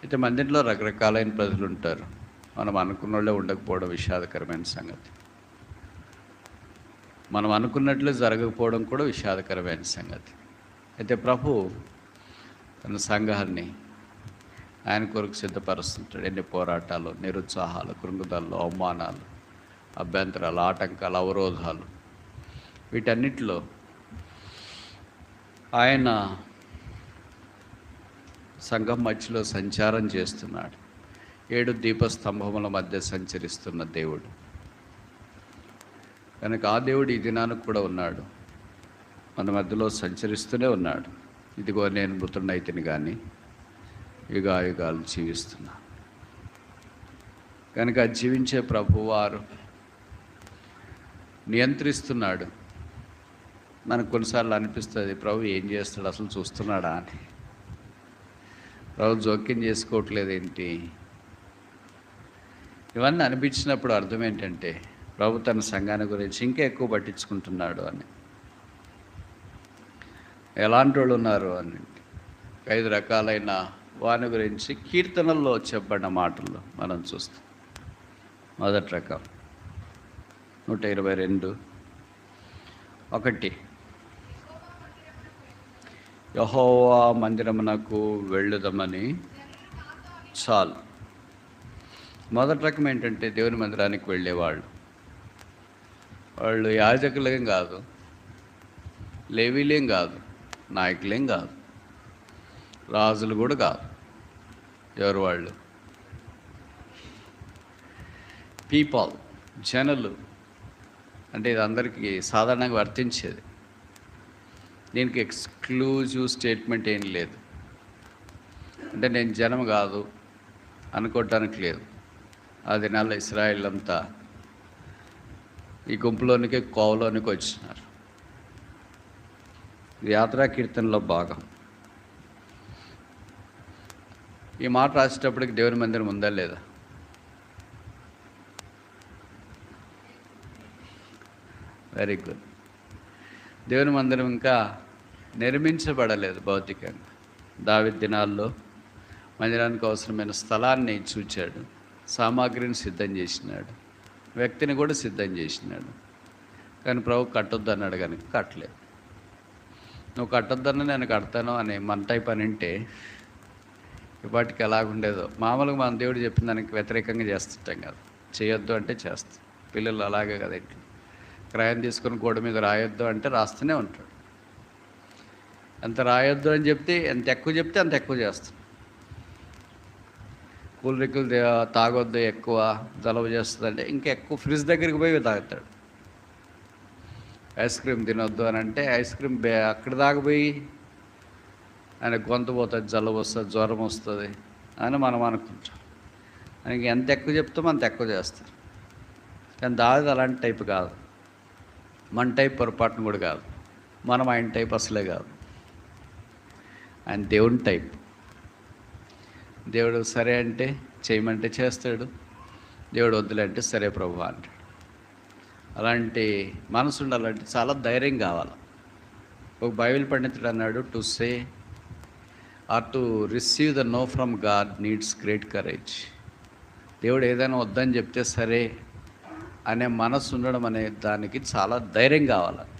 అయితే మందిరంలో రకరకాలైన ప్రజలు ఉంటారు. మనం అనుకున్నోళ్ళే ఉండకపోవడం విషాదకరమైన సంగతి. మనం అనుకున్నట్లు జరగకపోవడం కూడా విషాదకరమైన సంగతి. అయితే ప్రభు తన సంఘాన్ని ఆయన కొరకు సిద్ధపరుస్తుంటాడు. ఎన్ని పోరాటాలు, నిరుత్సాహాలు, కృంగుదలు, అవమానాలు, అభ్యంతరాలు, ఆటంకాలు, అవరోధాలు, వీటన్నిటిలో ఆయన సంఘం మధ్యలో సంచారం చేస్తున్నాడు. 7 దీపస్తంభముల మధ్య సంచరిస్తున్న దేవుడు కనుక ఆ దేవుడు ఈ దినానికి కూడా ఉన్నాడు, మన మధ్యలో సంచరిస్తూనే ఉన్నాడు. ఇదిగో నేను మృతుడైతిని కానీ యుగాయుగాలు జీవిస్తున్నా. కనుక జీవించే ప్రభువారు నియంత్రిస్తున్నాడు. మనకు కొన్నిసార్లు అనిపిస్తుంది, ప్రభు ఏం చేస్తాడు, అసలు చూస్తున్నాడా అని. ప్రభు జోక్యం చేసుకోవట్లేదు ఏంటి? ఇవన్నీ అనిపించినప్పుడు అర్థం ఏంటంటే ప్రభు తన సంఘాన్ని గురించి ఇంకా ఎక్కువ పట్టించుకుంటున్నాడు అని. ఎలాంటి వాళ్ళు ఉన్నారు అని 5 రకాలైన వాని గురించి కీర్తనల్లో చెప్పబడిన మాటల్లో మనం చూస్తాం. మొదటి రకం 122:1 యెహోవా మందిరమునకు వెళ్ళుదమని చాలు. మొదటి రకం ఏంటంటే దేవుని మందిరానికి వెళ్ళేవాళ్ళు. వాళ్ళు యాజకులేం కాదు, లేవీలేం కాదు, నాయకులేం కాదు, రాజులు కూడా కాదు. ఎవరు వాళ్ళు? పీపుల్, జనులు. అంటే ఇది అందరికీ సాధారణంగా వర్తించేది. దీనికి ఎక్స్క్లూజివ్ స్టేట్మెంట్ ఏం లేదు. అంటే నేను జనం కాదు అనుకోవటానికి లేదు. ఆ దినాల్లో ఇశ్రాయేల్ అంతా ఈ గుంపులోనికి, కోవలోనికి వచ్చినారు. ఇది యాత్రా కీర్తనలో భాగం. ఈ మాట రాసేటప్పటికి దేవుని మందిరం ఉందా లేదా? Very good. దేవుని మందిరం ఇంకా నిర్మించబడలేదు భౌతికంగా. దావీదు దినాల్లో మందిరానికి అవసరమైన స్థలాన్ని చూచాడు, సామాగ్రిని సిద్ధం చేసినాడు, వ్యక్తిని కూడా సిద్ధం చేసినాడు. కానీ ప్రభు కట్టొద్దు అన్నాడు, కనుక కట్టలేదు. నువ్వు కట్టొద్దన్న నేను కడతాను అని మన టైప్ అని అంటే ఇప్పటికి ఎలాగుండేదో. మామూలుగా మన దేవుడు చెప్పిన దానికి వ్యతిరేకంగా చేస్తుంటాం కదా. చేయొద్దు అంటే చేస్తాం. పిల్లలు అలాగే కదా, ఇంట్లో క్రయం తీసుకుని గోడ మీద రాయొద్దు అంటే రాస్తూనే ఉంటాడు. ఎంత రాయొద్దు అని చెప్తే, ఎంత ఎక్కువ చెప్తే అంత ఎక్కువ చేస్తాం. కూల్ డ్రింకులు తాగొద్దు, ఎక్కువ జలుబు చేస్తుంది అంటే ఇంకా ఎక్కువ ఫ్రిడ్జ్ దగ్గరికి పోయి తాగుతాడు. ఐస్ క్రీమ్ తినొద్దు అని అంటే ఐస్ క్రీమ్ అక్కడ దాకపోయి ఆయన గొంతు పోతుంది, జలుబు వస్తుంది, జ్వరం వస్తుంది అని మనం అనుకుంటాం. ఆయనకి ఎంత ఎక్కువ చెప్తామో అంత ఎక్కువ చేస్తారు. కానీ దావీదు అలాంటి టైప్ కాదు. మన టైప్ పొరపాటును కూడా కాదు. మనం ఆయన టైప్ అసలే కాదు. ఆయన దేవుని టైప్. దేవుడు సరే అంటే చేయమంటే చేస్తాడు, దేవుడు వద్దులంటే సరే ప్రభు అంటాడు. అలాంటి మనసు ఉండాలంటే చాలా ధైర్యం కావాలి. ఒక బైబిల్ పండితుడు అన్నాడు, to say or to receive the no from God needs great courage. దేవుడు ఏదైనా వద్దని చెప్తే సరే అనే మనసు ఉండడం అనే దానికి చాలా ధైర్యం కావాలంట.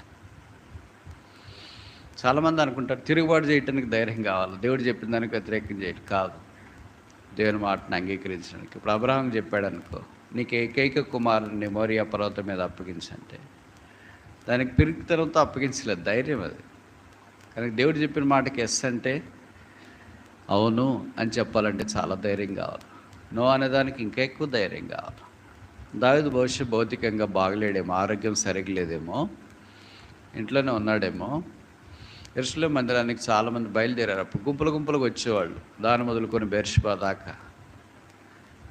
చాలామంది అనుకుంటారు తిరుగుబాటు చేయడానికి ధైర్యం కావాలి, దేవుడు చెప్పిన దానికి వ్యతిరేకం చేయడం కాదు, దేవుని మాటను అంగీకరించడానికి. ఇప్పుడు అబ్రహాం చెప్పాడు అనుకో, నీకు ఏకైక కుమారుని మోరియా పర్వతం మీద అప్పగించంటే దానికి పిరికితనంతో అప్పగించలేదు, ధైర్యం అది. కానీ దేవుడు చెప్పిన మాటకి ఎస్ అంటే అవును అని చెప్పాలంటే చాలా ధైర్యం కావాలి. నో అనేదానికి ఇంకా ఎక్కువ ధైర్యం కావాలి. దావీదు బహుశా భౌతికంగా బాగలేడేమో, ఆరోగ్యం సరిగలేదేమో, ఇంట్లోనే ఉన్నాడేమో. యెరూషలేము మందిరానికి చాలామంది బయలుదేరారు. అప్పుడు గుంపులు గుంపులకు వచ్చేవాళ్ళు, దాని మొదలుకొని బెర్షెబా దాకా.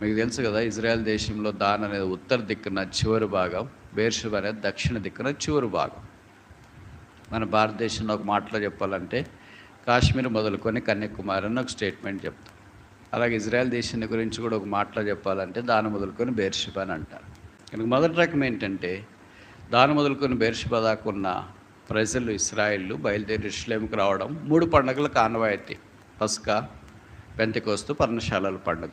మీకు తెలుసు కదా, ఇజ్రాయెల్ దేశంలో దాన్ అనేది ఉత్తర దిక్కున చివరి భాగం, బెర్షెబా అనేది దక్షిణ దిక్కున చివరి భాగం. మన భారతదేశంలో ఒక మాటలో చెప్పాలంటే కాశ్మీర్ మొదలుకొని కన్యాకుమారి అని ఒక స్టేట్మెంట్ చెప్తాం. అలాగే ఇజ్రాయెల్ దేశాన్ని గురించి కూడా ఒక మాటలో చెప్పాలంటే దాని మొదలుకొని బెర్షెబా అని అంటారు. కనుక మొదటి రకం ఏంటంటే దాని మొదలుకొని బెర్షెబా దాకా ఉన్న ప్రజలు, ఇశ్రాయేళ్ళు బయలుదేరి యెరూషలేముకు రావడం 3 పండుగల ఆనవాయితీ. పస్కా, పెంతెకొస్తు పర్ణశాలల పండుగ.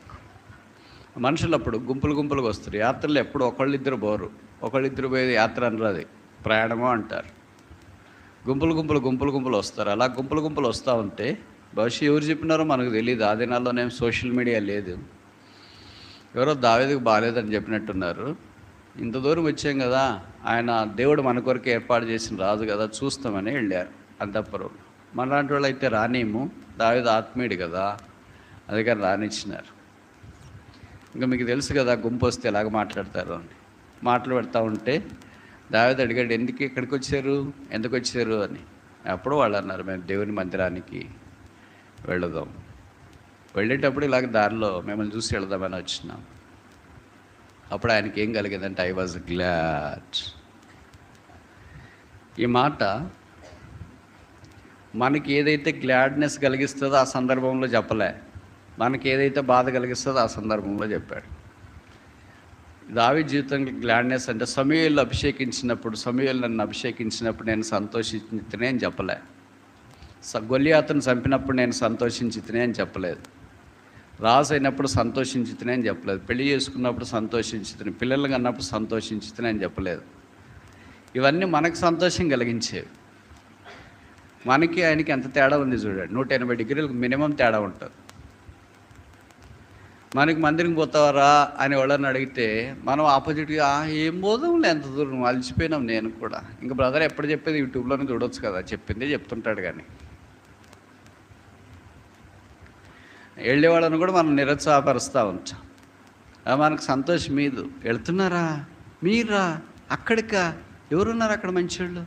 మనుషులు అప్పుడు గుంపులు గుంపులుగా వస్తారు. యాత్రలు ఎప్పుడు ఒకళ్ళిద్దరు పోరు. ఒకళ్ళిద్దరు పోయేది యాత్ర అనరు, అది ప్రయాణమో అంటారు. గుంపులు గుంపులు వస్తారు. అలా గుంపులు వస్తూ ఉంటే బహుశా ఎవరు చెప్పినారో మనకు తెలియదు. ఆ దినాల్లోనే సోషల్ మీడియా లేదు. ఎవరో దావీదుకు బాగాలేదని చెప్పినట్టున్నారు. ఇంత దూరం వచ్చాం కదా, ఆయన దేవుడు మన కొరకు ఏర్పాటు చేసిన రాజు కదా, చూస్తామని వెళ్ళారు అంతఃపురం. మనలాంటి వాళ్ళు అయితే రానేము, దావీదు ఆత్మీయుడు కదా, అందుకని రానిచ్చినారు. ఇంకా మీకు తెలుసు కదా గుంపు వస్తే ఎలాగ మాట్లాడతారు అని. మాటలు పెడతా ఉంటే దావీదు అడిగాడు, ఎందుకు వచ్చారు అని. అప్పుడు వాళ్ళు అన్నారు, మేము దేవుని మందిరానికి వెళదాం, వెళ్ళేటప్పుడు ఇలాగ దారిలో మిమ్మల్ని చూసి వెళదామని వచ్చినాం. అప్పుడు ఆయనకి ఏం కలిగిందంటే, ఐ వాజ్ గ్లాడ్. ఈ మాట మనకి ఏదైతే గ్లాడ్నెస్ కలిగిస్తుందో ఆ సందర్భంలో చెప్పలే, మనకి ఏదైతే బాధ కలిగిస్తుందో ఆ సందర్భంలో చెప్పాడు. దావీదు జీవితంలో గ్లాడ్నెస్ అంటే సమూయేలు నన్ను అభిషేకించినప్పుడు నేను సంతోషించితేనే అని చెప్పలే. గొల్లియాతును చంపినప్పుడు నేను సంతోషించితేనే అని చెప్పలేదు. రాజు అయినప్పుడు సంతోషించితేనే అని చెప్పలేదు. పెళ్లి చేసుకున్నప్పుడు సంతోషించితేనే, పిల్లలు కన్నప్పుడు సంతోషించితేనే అని చెప్పలేదు. ఇవన్నీ మనకు సంతోషం కలిగించేవి. మనకి ఆయనకి ఎంత తేడా ఉంది చూడండి. 180 డిగ్రీలకు మినిమం తేడా ఉంటుంది. మనకి మందిరం పోతావరా అని వాళ్ళని అడిగితే మనం ఆపోజిట్గా ఏం పోదాంలే, ఎంత దూరం అలసిపోయినాం. నేను కూడా ఇంకా బ్రదర్ ఎప్పుడు చెప్పేది యూట్యూబ్లోనే చూడొచ్చు కదా, చెప్పిందే చెప్తుంటాడు. కానీ వెళ్ళేవాళ్ళని కూడా మనం నిరుత్సాహపరుస్తూ ఉంటాం. మనకు సంతోషం మీదు. వెళ్తున్నారా మీరా అక్కడికా, ఎవరున్నారు అక్కడ మంచివాళ్ళు,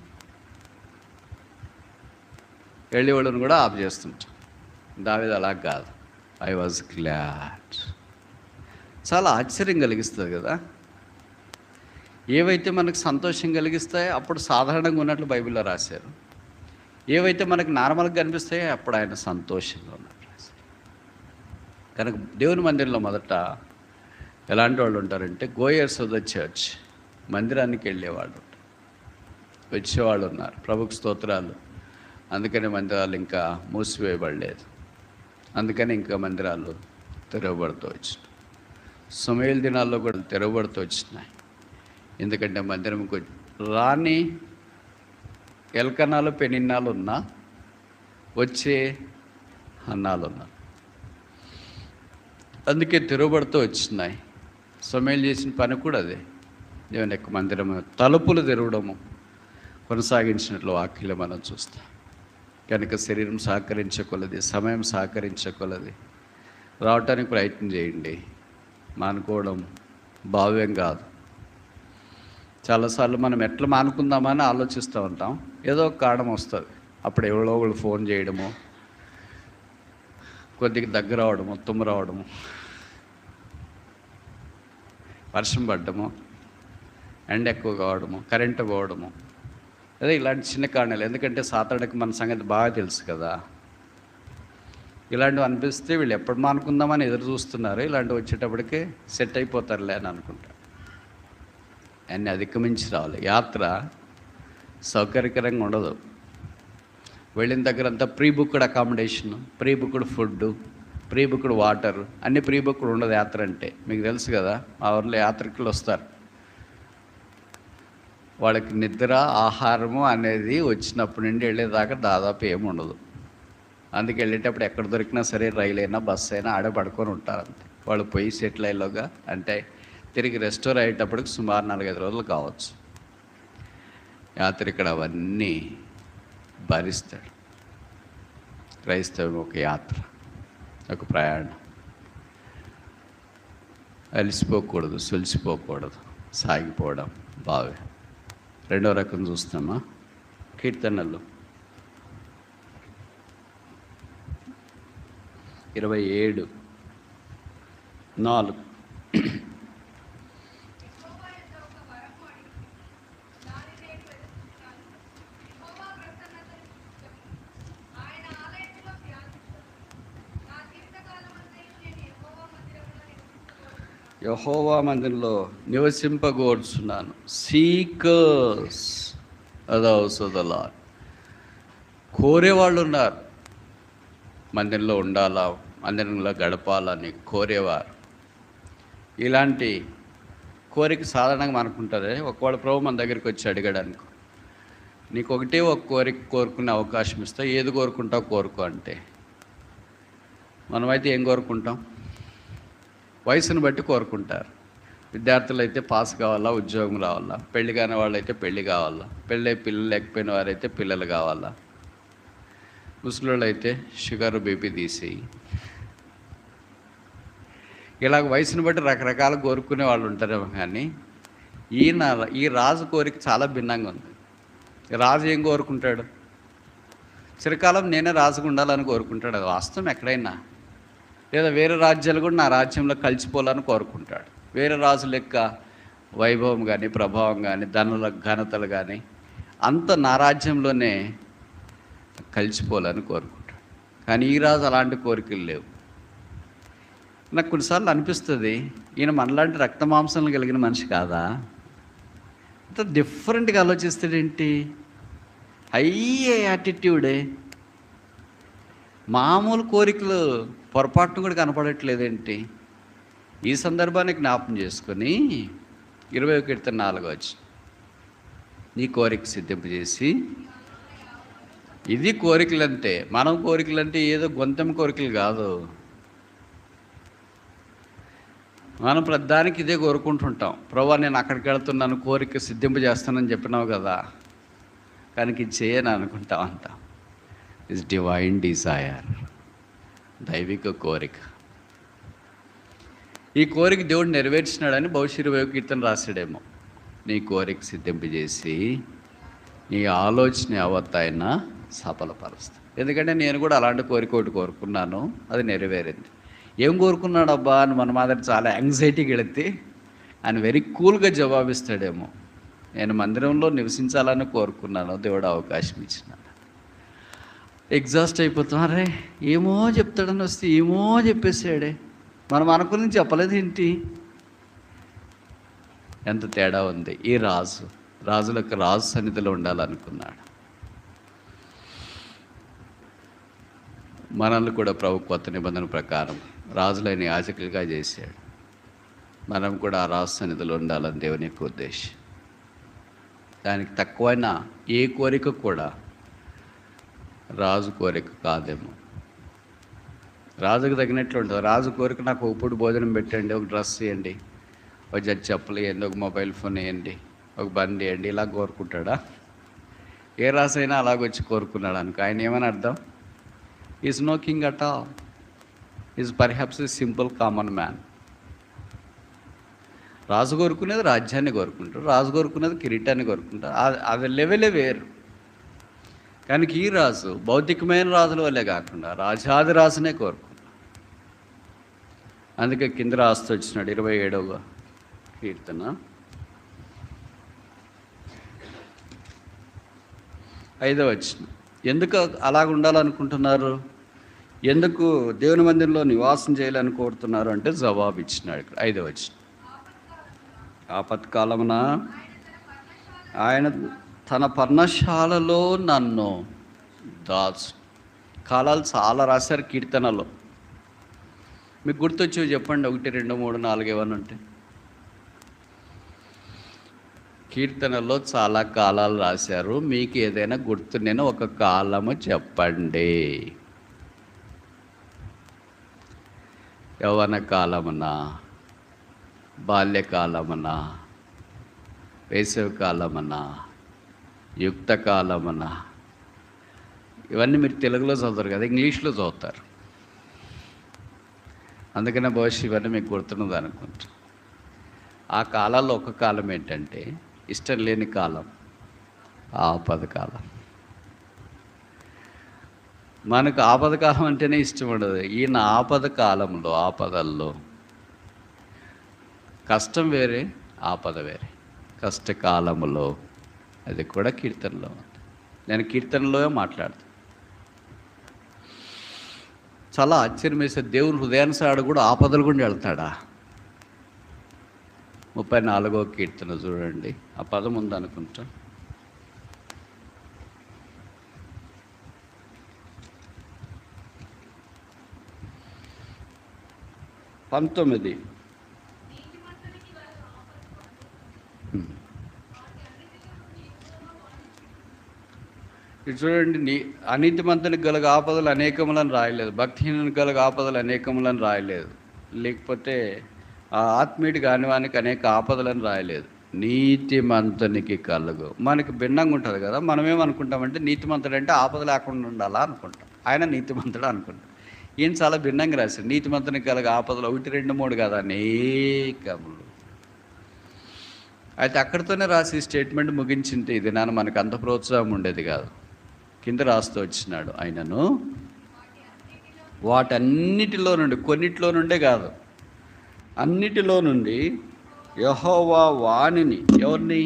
వెళ్ళేవాళ్ళని కూడా ఆఫ్ చేస్తుంటాం. దావీదు అలా కాదు, ఐ వాజ్ గ్లాడ్. చాలా ఆశ్చర్యం కలిగిస్తుంది కదా. ఏవైతే మనకు సంతోషం కలిగిస్తాయో అప్పుడు సాధారణంగా ఉన్నట్లు బైబిల్లో రాశారు. ఏవైతే మనకు నార్మల్గా కనిపిస్తాయో అప్పుడు ఆయన సంతోషంగా ఉన్నట్లు రాశారు. కనుక దేవుని మందిరంలో మొదట ఎలాంటి వాళ్ళు ఉంటారంటే, గోయర్స్ ఆఫ్ ద చర్చ్, మందిరానికి వెళ్ళేవాళ్ళు వచ్చేవాళ్ళు ఉన్నారు. ప్రభుకు స్తోత్రాలు. అందుకని మందిరాలు ఇంకా మూసివేయబడలేదు, అందుకని ఇంకా మందిరాలు తెరవబడుతూ వచ్చినాయి. సమూయేలు దినాల్లో కూడా తెరవబడుతూ వచ్చినాయి. ఎందుకంటే మందిరంకి రాని ఎల్కనాలు పెనిన్నాలు ఉన్నా, వచ్చే అన్నాలు ఉన్నా, అందుకే తెరవబడుతూ వచ్చినాయి. సమూయేలు చేసిన పని కూడా అదే. దేవుని యొక్క మందిరం తలుపులు తెరవడము కొనసాగించినట్లు వాక్యలో మనం చూస్తాం. కనుక శరీరం సహకరించకొలది, సమయం సహకరించకొలది రావటానికి ప్రయత్నం చేయండి. మానుకోవడం భావ్యం కాదు. చాలాసార్లు మనం ఎట్లా మానుకుందామని ఆలోచిస్తూ ఉంటాం. ఏదో ఒక కారణం వస్తుంది. అప్పుడు ఎవరో ఒకళ్ళు ఫోన్ చేయడము, కొద్దిగా దగ్గర అవడము, తుమ్ము రావడము, వర్షం పడ్డము, ఎండ ఎక్కువ కావడము, కరెంటు పోవడము, అదే ఇలాంటి చిన్న కారణాలు. ఎందుకంటే సాతానుడికి మన సంగతి బాగా తెలుసు కదా. ఇలాంటివి అనిపిస్తే వీళ్ళు ఎప్పుడు మానుకుందామని ఎదురు చూస్తున్నారు. ఇలాంటివి వచ్చేటప్పటికే సెట్ అయిపోతారులే అని అనుకుంటారు. అన్నీ అధిగమించి రావాలి. యాత్ర సౌకర్యకరంగా ఉండదు. వెళ్ళిన దగ్గర అంతా pre booked accommodation, pre booked food, pre booked water, అన్నీ ప్రీ బుక్డ్ ఉండదు యాత్ర అంటే. మీకు తెలుసు కదా, మా ఊర్లో యాత్రికులు వస్తారు, వాళ్ళకి నిద్ర ఆహారము అనేది వచ్చినప్పటి నుండి వెళ్ళేదాకా దాదాపు ఏమి ఉండదు. అందుకే వెళ్ళేటప్పుడు ఎక్కడ దొరికినా సరే, రైలు అయినా బస్సు అయినా ఆడ పడుకొని ఉంటారు అంతే. వాళ్ళు పోయి సెటిల్ అయ్యేలోగా, అంటే తిరిగి రెస్టోర్ అయ్యేటప్పటికి సుమారు 4-5 రోజులు కావచ్చు. యాత్రికుడు అవన్నీ భరిస్తాడు. క్రైస్తవం ఒక యాత్ర, ఒక ప్రయాణం. అలసిపోకూడదు, సొలిసిపోకూడదు, సాగిపోవడం బావే. రెండో రకం చూస్తామా, కీర్తనలు 27:4. యెహోవా మందిరంలో నివసింపగోరుచున్నాను. Seekers the house of the Lord. కోరేవాళ్ళు ఉన్నారు, మందిరంలో ఉండాలా, మందిరంలో గడపాలని కోరేవారు. ఇలాంటి కోరిక సాధారణంగా మనకు ఉంటుంది. ఒకవేళ ప్రభు మన దగ్గరికి వచ్చి అడిగాడనుకో, నీకు ఒకటే ఒక కోరిక కోరుకునే అవకాశం ఇస్తా, ఏది కోరుకుంటావు కోరుకో అంటే, మనమైతే ఏం కోరుకుంటాం? వయసును బట్టి కోరుకుంటారు. విద్యార్థులు అయితే పాస్ కావాలా, ఉద్యోగం రావాలా, పెళ్లి కాని వాళ్ళు అయితే పెళ్లి కావాలా, పెళ్ళి పిల్లలు లేకపోయిన వారైతే పిల్లలు కావాలా, ముసలోళ్ళు అయితే షుగర్ బీపీ తీసేయి. ఇలాగ వయసును బట్టి రకరకాల కోరుకునే వాళ్ళు ఉంటారేమో. కానీ ఈ రాజు కోరిక చాలా భిన్నంగా ఉంది. రాజు ఏం కోరుకుంటాడు? చిరకాలం నేనే రాజుగా ఉండాలని కోరుకుంటాడు. అది వాస్తవం ఎక్కడైనా. లేదా వేరే రాజ్యాలు కూడా నా రాజ్యంలో కలిసిపోవాలని కోరుకుంటాడు. వేరే రాజు లెక్క వైభవం కానీ, ప్రభావం కానీ, ధనుల ఘనతలు కానీ అంత నా రాజ్యంలోనే కలిసిపోవాలని కోరుకుంటాడు. కానీ ఈ రాజు అలాంటి కోరికలు లేవు. నాకు కొన్నిసార్లు అనిపిస్తుంది, ఈయన మనలాంటి రక్త మాంసాలను కలిగిన మనిషి కాదా? అంత డిఫరెంట్గా ఆలోచిస్తాడేంటి? హై యాటిట్యూడే. మామూలు కోరికలు పొరపాటును కూడా కనపడట్లేదేంటి? ఈ సందర్భాన్ని జ్ఞాపం చేసుకొని 20వ కీర్తన 4వ వచనం, నీ కోరిక సిద్ధింపజేసి. ఇది కోరికలంటే, మనం కోరికలంటే ఏదో గొంతెం కోరికలు కాదు. మనం ప్రతిదానికి ఇదే కోరుకుంటుంటాం. ప్రభా నేను అక్కడికి వెళ్తున్నాను, కోరిక సిద్ధింపజేస్తానని చెప్పినావు కదా, కానీ ఇది చేయని అనుకుంటాం అంట. ఇట్స్ డివైన్ డిజైర్, దైవిక కోరిక. ఈ కోరిక దేవుడు నెరవేర్చినాడని బహుశా 20వ కీర్తన రాశాడేమో. నీ కోరిక సిద్ధింపజేసి నీ ఆలోచన యావత్తైన సఫలపరుస్తా. ఎందుకంటే నేను కూడా అలాంటి కోరిక ఒకటి కోరుకున్నాను, అది నెరవేరింది. ఏం కోరుకున్నాడు అబ్బా అని మన మాదిరి చాలా యాంగ్జైటీకి వెళితే ఆయన వెరీ కూల్గా జవాబిస్తాడేమో. నేను మందిరంలో నివసించాలని కోరుకున్నాను, దేవుడు అవకాశం ఇచ్చినాడు. ఎగ్జాస్ట్ అయిపోతాం, అరే ఏమో చెప్తాడని వస్తే ఏమో చెప్పేసాడే, మనం అనుకుని చెప్పలేదు ఏంటి? ఎంత తేడా ఉంది. ఈ రాజులకు రాజు సన్నిధిలో ఉండాలనుకున్నాడు. మనల్ని కూడా ప్రభు కొత్త నిబంధన ప్రకారం రాజులైన యాజకులుగా చేశాడు. మనం కూడా ఆ రాజు సన్నిధిలో ఉండాలని దేవుని యొక్క ఉద్దేశం. దానికి తక్కువైన ఏ కోరిక కూడా రాజు కోరిక కాదేమో. రాజుకు తగినట్లు ఉంటుంది. రాజు కోరిక నాకు ఒక పూట భోజనం పెట్టండి, ఒక డ్రెస్ ఇవ్వండి, ఒక జడ్జి చెప్పులు ఇవ్వండి, ఒక మొబైల్ ఫోన్ ఇవ్వండి, ఒక బండి ఇవ్వండి, ఇలా కోరుకుంటాడా? ఏ రాజు అయినా అలాగొచ్చి కోరుకున్నాడు అనుకో, ఆయన ఏమని అర్థం? Is no king at all, is perhaps a simple common man. రాజు కోరుకునేది రాజ్యాన్ని కోరుకుంటారు, రాజు కోరుకునేది కిరీటాన్ని కోరుకుంటారు. అది లెవెలే వేరు. కానీ ఈ రాజు భౌతికమైన రాజుల వల్లే కాకుండా రాజాది రాజునే కోరుకున్నాడు. అందుకే కింద రాస్తూ వచ్చినాడు 27వ కీర్తన 5వ వచనం. ఎందుకు అలాగ ఉండాలనుకుంటున్నారు? ఎందుకు దేవుని మందిరంలో నివాసం చేయాలని కోరుతున్నారు అంటే జవాబు ఇచ్చినాడు ఇక్కడ 5వ వచనం. ఆపత్కాలమున ఆయన తన పర్ణశాలలో నన్ను దాచు. కాలాలు చాలా రాశారు కీర్తనలో. మీకు గుర్తొచ్చేవి చెప్పండి, 1, 2, 3, 4 ఏమన్నా ఉంటే. కీర్తనలో చాలా కాలాలు రాశారు. మీకు ఏదైనా గుర్తు నేను ఒక కాలము చెప్పండి. యవ్వన కాలమున, బాల్యకాలమున, వేసవి కాలమున, యుక్త కాలమున. ఇవన్నీ మీరు తెలుగులో చదువుతారు కదా, ఇంగ్లీష్లో చదువుతారు. అందుకనే బహుశా ఇవన్నీ మీకు గుర్తున్నది అనుకుంటా. ఆ కాలాల్లో ఒక కాలం ఏంటంటే ఇష్టం లేని కాలం, ఆపద కాలం. మనకు ఆపద కాలం అంటేనే ఇష్టం ఉండదు. ఈయన ఆపద కాలంలో, ఆపదల్లో కష్టం వేరే, ఆపద వేరే. కష్టకాలములో, అది కూడా కీర్తనలో ఉంది. నేను కీర్తనలో మాట్లాడుతాను. చాలా ఆశ్చర్యం వేసే, దేవుని హృదయానుసారుడు కూడా ఆపదలు గుండా వెళ్తాడా? 34వ కీర్తన చూడండి, ఆ పదం ఉంది అనుకుంటా. 19. ఇది చూడండి, అనీతిమంతునికి గల ఆపదలు అనేకములను రాయలేదు, భక్తిహీనునికి గల ఆపదలు అనేకములను రాయలేదు, లేకపోతే ఆ ఆత్మీయుడి కానివానికి అనేక ఆపదలను రాయలేదు. నీతిమంతునికి కలుగు. మనకి భిన్నంగా ఉంటుంది కదా. మనమేమనుకుంటామంటే నీతిమంతుడు అంటే ఆపద లేకుండా ఉండాలా అనుకుంటాం, ఆయన నీతిమంతుడు అనుకుంటాం. ఈయన చాలా భిన్నంగా రాశాడు. నీతిమంతునికి కలుగు ఆపదలు 1, 2, 3 కదా, అనేకములు. అయితే అక్కడితోనే రాసి స్టేట్మెంట్ ముగించింటే ఇది నాన్న మనకు అంత ప్రోత్సాహం ఉండేది కాదు. కింద రాస్తూ వచ్చినాడు, ఆయనను వాటన్నిటిలో నుండి, కొన్నిటిలో నుండే కాదు, అన్నిటిలో నుండి యెహోవా వాణిని, ఎవరిని?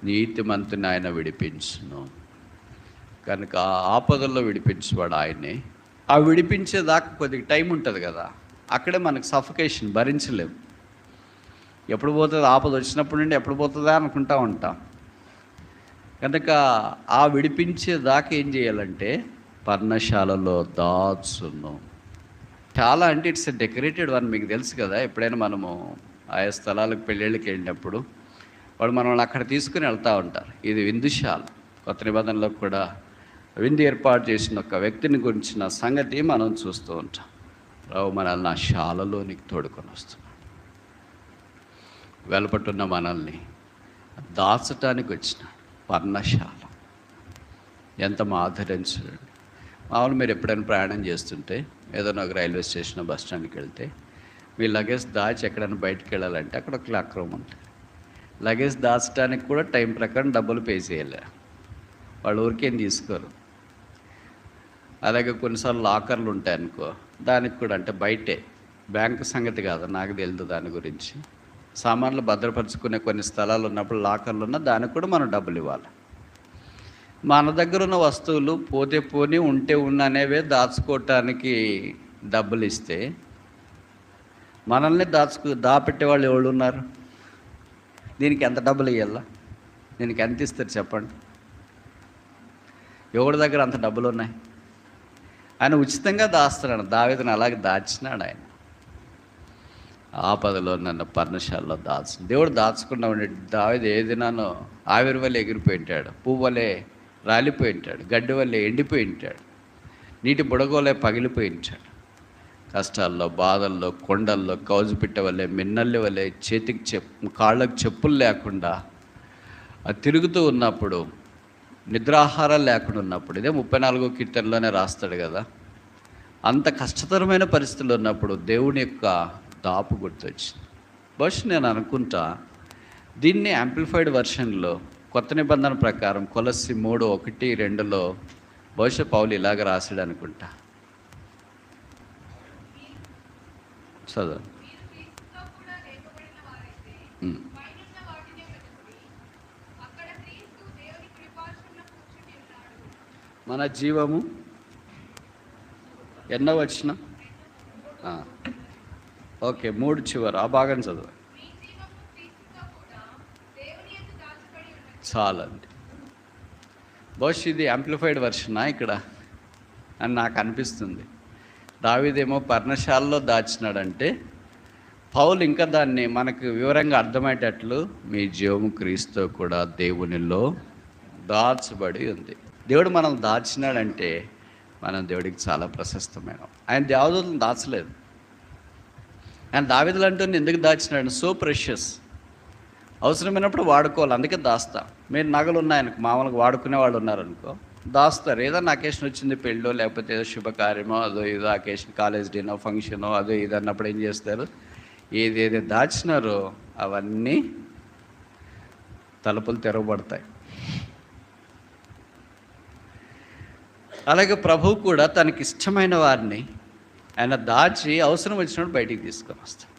నీతిమంతుని ఆయన విడిపించును. కనుక ఆ ఆపదల్లో విడిపించేవాడు ఆయనే. ఆ విడిపించేదాకా కొద్దిగా టైం ఉంటుంది కదా, అక్కడే మనకు సఫకేషన్, భరించలేము. ఎప్పుడు పోతుంది ఆపద వచ్చినప్పుడు నుండి, ఎప్పుడు పోతుందా అనుకుంటా ఉంటాం. కనుక ఆ విడిపించేదాకా ఏం చేయాలంటే పర్ణశాలలో దాచును. చాలా అంటే ఇట్స్ ఎ డెకరేటెడ్ వన్. మీకు తెలుసు కదా, ఎప్పుడైనా మనము ఆయా స్థలాలకు పెళ్ళిళ్ళకి వెళ్ళినప్పుడు వాళ్ళు మనల్ని అక్కడ తీసుకుని వెళ్తూ ఉంటారు. ఇది విందుశాల. కొత్త నిబంధనలో కూడా విందు ఏర్పాటు చేసిన ఒక వ్యక్తిని గురించిన సంగతి మనం చూస్తూ ఉంటాం. రావు మనల్ని ఆ శాలలోనికి తోడుకొని వస్తున్నాడు. వెలపట్టున్న మనల్ని దాచటానికి వచ్చిన పర్ణశాల. ఎంత ఆదరించండి. మామూలు మీరు ఎప్పుడైనా ప్రయాణం చేస్తుంటే ఏదైనా ఒక రైల్వే స్టేషన్, బస్ స్టాండ్కి వెళ్తే మీ లగేజ్ దాచి ఎక్కడైనా బయటకు వెళ్ళాలంటే అక్కడ ఒక లాక్ రూమ్ ఉంటుంది. లగేజ్ దాచడానికి కూడా టైం ప్రకారం డబ్బులు పే చేయాలి. వాళ్ళు ఊరికేం తీసుకోరు. అలాగే కొన్నిసార్లు లాకర్లు ఉంటాయి అనుకో, దానికి కూడా అంటే బయటే, బ్యాంకు సంగతి కాదు, నాకు తెలియదు దాని గురించి. సామాన్లు భద్రపరుచుకునే కొన్ని స్థలాలు ఉన్నప్పుడు లాకర్లు ఉన్న దానికి కూడా మనం డబ్బులు ఇవ్వాలి. మన దగ్గర ఉన్న వస్తువులు పోతే పోని, ఉంటే ఉన్న అనేవే దాచుకోవటానికి డబ్బులు ఇస్తే, మనల్ని దాపెట్టే వాళ్ళు ఎవరు ఉన్నారు? దీనికి ఎంత డబ్బులు ఇవ్వాలా? దీనికి ఎంత ఇస్తారు చెప్పండి? ఎవరి దగ్గర అంత డబ్బులు ఉన్నాయి? ఆయన ఉచితంగా దాస్తున్నాడు. దావీదుని అలాగే దాచినాడు ఆయన. ఆపదలో నన్ను పర్ణశాలలో దేవుడు దాచకుండా ఉండే. దావీదు ఏ దినానో ఆవిరి వల్ల ఎగిరిపోయి ఉంటాడు, పువ్వు వల్లే రాలిపోయి ఉంటాడు, గడ్డి వల్లే ఎండిపోయి ఉంటాడు, నీటి బుడగోలే పగిలిపోయి ఉంటాడు. కష్టాల్లో, బాధల్లో, కొండల్లో, కౌజుపిట్ట వల్లే, మిన్నల్లి వల్లే, చేతికి కాళ్ళకు చెప్పులు లేకుండా తిరుగుతూ ఉన్నప్పుడు, నిద్రాహారాలు లేకుండా ఉన్నప్పుడు, ఇదే 34వ కీర్తనలోనే రాస్తాడు కదా, అంత కష్టతరమైన పరిస్థితులు ఉన్నప్పుడు దేవుని యొక్క దాపు గుర్తొచ్చింది. బహుశా నేను అనుకుంటా దీన్ని యాంప్లిఫైడ్ వర్షన్లో కొత్త నిబంధన ప్రకారం కొలస్సి 3:1-2లో బహుశా పౌలు ఇలాగ రాశాడు అనుకుంటా. చదువు. మన జీవము ఎన్నో వచ్చిన ఓకే 3 చివర ఆ భాగం చదువు. చాలండి. బహుశా ఇది యాంప్లిఫైడ్ వర్షనా ఇక్కడ అని నాకు అనిపిస్తుంది. దావీదేమో పర్ణశాలలో దాచినాడంటే, పౌలు ఇంకా దాన్ని మనకు వివరంగా అర్థమయ్యేటట్లు మీ జీవము క్రీస్తు కూడా దేవునిలో దాచబడి ఉంది. దేవుడు మనల్ని దాచినాడంటే మనం దేవుడికి చాలా ప్రశస్తమైన. ఆయన దేవదూతలను దాచలేదు. ఆయన దావీదులు అంటూ ఎందుకు దాచినాడు? సో ప్రెషియస్, అవసరమైనప్పుడు వాడుకోవాలి, అందుకే దాస్తా. మీరు నగలు ఉన్నాయనుకో, మామూలుగా వాడుకునే వాళ్ళు ఉన్నారనుకో, దాస్తారు. ఏదన్నా అకేషన్ వచ్చింది, పెళ్ళో లేకపోతే ఏదో శుభకార్యమో, అదో ఏదో అకేషన్, కాలేజ్ డేనో, ఫంక్షనో, అదో ఇది అన్నప్పుడు ఏం చేస్తారు? ఏదేది దాచినారో అవన్నీ తలుపులు తెరవబడతాయి. అలాగే ప్రభువు కూడా తనకి ఇష్టమైన వారిని ఆయన దాచి అవసరం వచ్చినప్పుడు బయటికి తీసుకొని వస్తాడు.